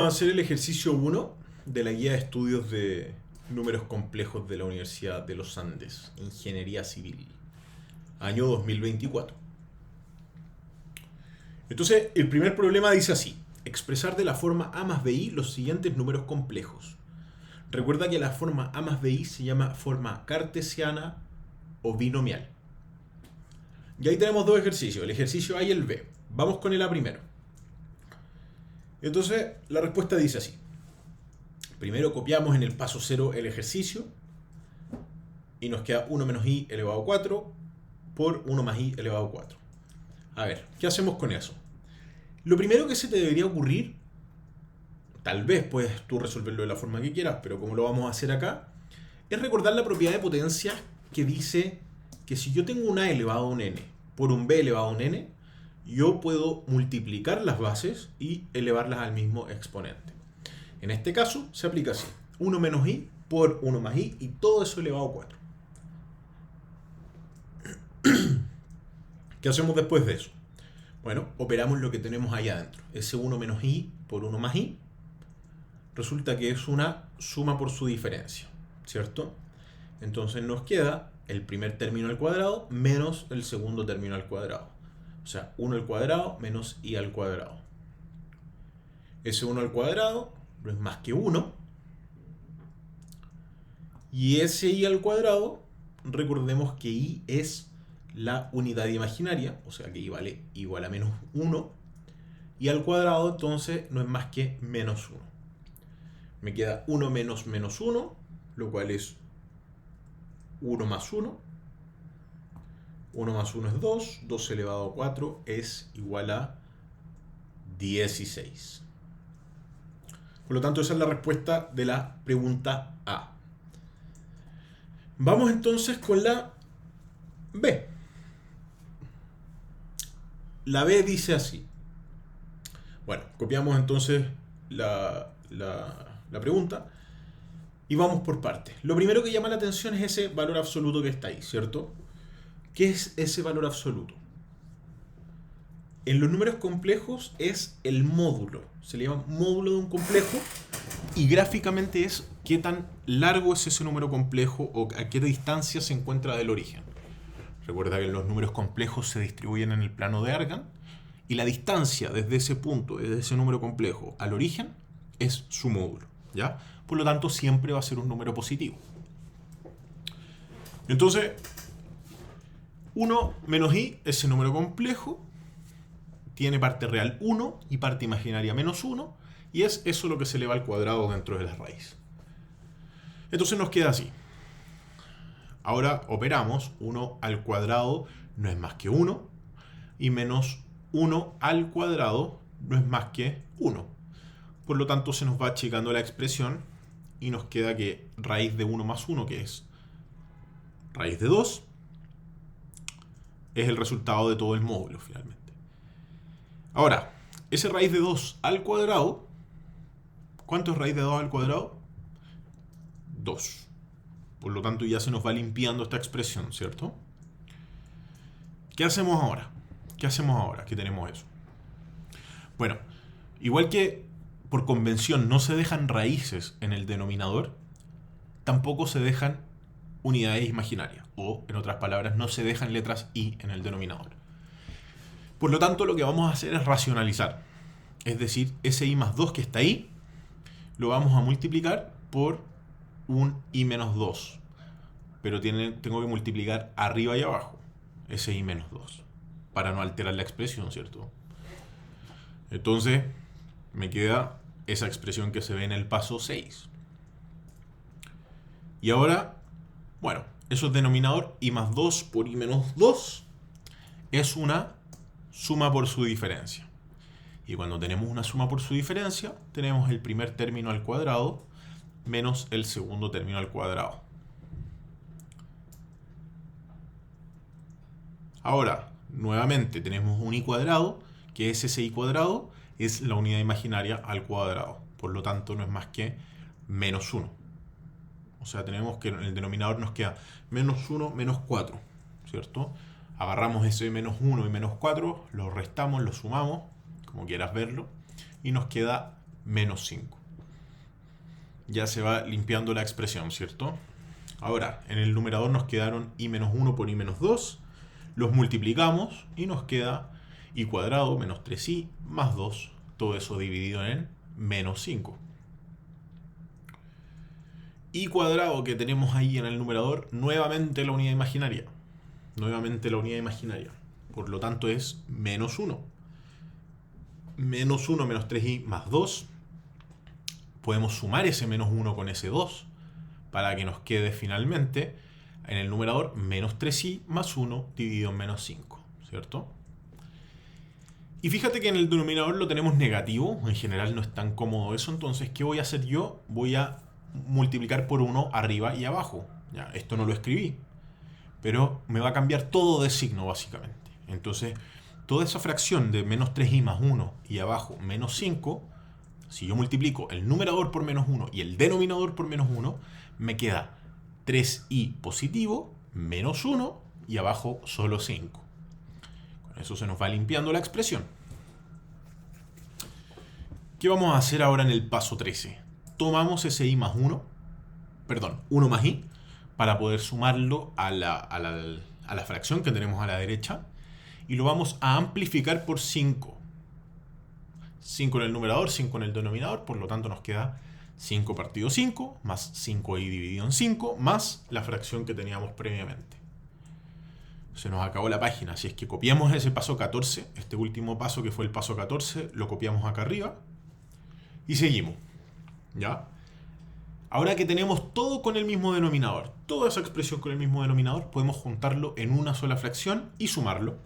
Vamos a hacer el ejercicio 1 de la guía de estudios de números complejos de la Universidad de los Andes, Ingeniería Civil, año 2024. Entonces, el primer problema dice así: expresar de la forma a más bi los siguientes números complejos. Recuerda que la forma a más bi se llama forma cartesiana o binomial. Y ahí tenemos dos ejercicios, el ejercicio A y el B. Vamos con el A primero. Entonces, la respuesta dice así. Primero copiamos en el paso 0 el ejercicio y nos queda 1 menos i elevado a 4 por 1 más i elevado a 4. A ver, ¿qué hacemos con eso? Lo primero que se te debería ocurrir, tal vez puedes tú resolverlo de la forma que quieras, pero como lo vamos a hacer acá, es recordar la propiedad de potencia que dice que si yo tengo un a elevado a un n por un b elevado a un n, yo puedo multiplicar las bases y elevarlas al mismo exponente. En este caso se aplica así: 1 menos i por 1 más i y todo eso elevado a 4. ¿Qué hacemos después de eso? Bueno, operamos lo que tenemos ahí adentro. Ese 1 menos i por 1 más i resulta que es una suma por su diferencia, ¿cierto? Entonces nos queda el primer término al cuadrado menos el segundo término al cuadrado. O sea, 1 al cuadrado menos i al cuadrado. Ese 1 al cuadrado no es más que 1. Y ese i al cuadrado, recordemos que i es la unidad imaginaria, o sea que i vale igual a menos 1. Y al cuadrado entonces no es más que menos 1. Me queda 1 menos menos 1, lo cual es 1 más 1. 1 más 1 es 2. 2 elevado a 4 es igual a 16. Por lo tanto, esa es la respuesta de la pregunta A. Vamos entonces con la B. La B dice así. Bueno, copiamos entonces la pregunta y vamos por partes. Lo primero que llama la atención es ese valor absoluto que está ahí, ¿cierto? ¿Qué es ese valor absoluto? En los números complejos es el módulo. Se le llama módulo de un complejo y gráficamente es qué tan largo es ese número complejo o a qué distancia se encuentra del origen. Recuerda que los números complejos se distribuyen en el plano de Argand y la distancia desde ese punto, desde ese número complejo al origen, es su módulo, ¿ya? Por lo tanto, siempre va a ser un número positivo. Entonces, 1 menos i, ese número complejo, tiene parte real 1 y parte imaginaria menos 1, y es eso lo que se eleva al cuadrado dentro de la raíz. Entonces nos queda así. Ahora operamos 1 al cuadrado no es más que 1, y menos 1 al cuadrado no es más que 1. Por lo tanto se nos va achicando la expresión y nos queda que raíz de 1 más 1, que es raíz de 2, es el resultado de todo el módulo finalmente. Ahora, ese raíz de 2 al cuadrado, ¿cuánto es raíz de 2 al cuadrado? 2. Por lo tanto ya se nos va limpiando esta expresión, ¿cierto? ¿Qué hacemos ahora? ¿Qué hacemos ahora que tenemos eso? Bueno, igual que por convención no se dejan raíces en el denominador, tampoco se dejan unidades imaginarias, o en otras palabras, no se dejan letras i en el denominador. Por lo tanto, lo que vamos a hacer es racionalizar. Es decir, ese i más 2 que está ahí, lo vamos a multiplicar por un i menos 2. Pero tengo que multiplicar arriba y abajo ese i menos 2, para no alterar la expresión, ¿cierto? Entonces, me queda esa expresión que se ve en el paso 6. Y ahora, bueno, eso es denominador, i más 2 por i menos 2 es una suma por su diferencia. Y cuando tenemos una suma por su diferencia, tenemos el primer término al cuadrado menos el segundo término al cuadrado. Ahora, nuevamente tenemos un i cuadrado, que es ese i cuadrado, es la unidad imaginaria al cuadrado. Por lo tanto, no es más que menos 1. O sea, tenemos que en el denominador nos queda menos 1 menos 4, ¿cierto? Agarramos ese menos 1 y menos 4, lo restamos, lo sumamos, como quieras verlo, y nos queda menos 5. Ya se va limpiando la expresión, ¿cierto? Ahora, en el numerador nos quedaron i menos 1 por i menos 2. Los multiplicamos y nos queda i cuadrado menos 3i más 2. Todo eso dividido en menos 5. I cuadrado que tenemos ahí en el numerador, nuevamente la unidad imaginaria. Nuevamente la unidad imaginaria. Por lo tanto es menos 1. Menos 1 menos 3i más 2. Podemos sumar ese menos 1 con ese 2 para que nos quede finalmente en el numerador menos 3i más 1 dividido en menos 5, ¿cierto? Y fíjate que en el denominador lo tenemos negativo, en general no es tan cómodo eso, entonces ¿qué voy a hacer yo? Voy a multiplicar por 1 arriba y abajo. Ya, esto no lo escribí, pero me va a cambiar todo de signo básicamente. Entonces, toda esa fracción de menos 3i más 1 y abajo menos 5, si yo multiplico el numerador por menos 1 y el denominador por menos 1, me queda 3i positivo menos 1 y abajo solo 5. Con eso se nos va limpiando la expresión. ¿Qué vamos a hacer ahora en el paso 13? Tomamos ese i más 1, perdón, 1 más i, para poder sumarlo a la fracción que tenemos a la derecha y lo vamos a amplificar por 5. 5 en el numerador, 5 en el denominador, por lo tanto nos queda 5 partido 5, más 5i dividido en 5, más la fracción que teníamos previamente. Se nos acabó la página, así es que copiamos ese paso 14, este último paso que fue el paso 14, lo copiamos acá arriba y seguimos. ¿Ya? Ahora que tenemos todo con el mismo denominador, toda esa expresión con el mismo denominador, podemos juntarlo en una sola fracción y sumarlo.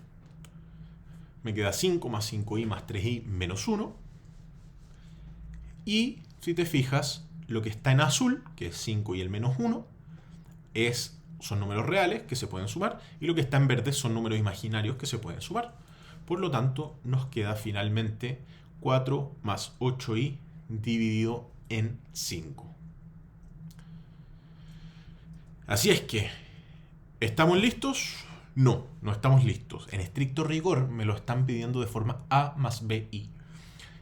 Me queda 5 más 5i más 3i menos 1. Y si te fijas, lo que está en azul, que es 5 y el menos 1, son números reales que se pueden sumar. Y lo que está en verde son números imaginarios que se pueden sumar. Por lo tanto, nos queda finalmente 4 más 8i dividido en 5. Así es que, ¿estamos listos? No, no estamos listos. En estricto rigor me lo están pidiendo de forma a más bi.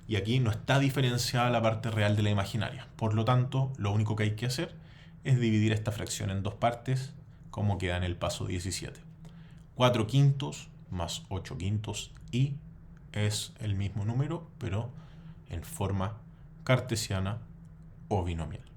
Y aquí no está diferenciada la parte real de la imaginaria. Por lo tanto, lo único que hay que hacer es dividir esta fracción en dos partes, como queda en el paso 17. 4 quintos más 8 quintos y es el mismo número, pero en forma cartesiana o binomial.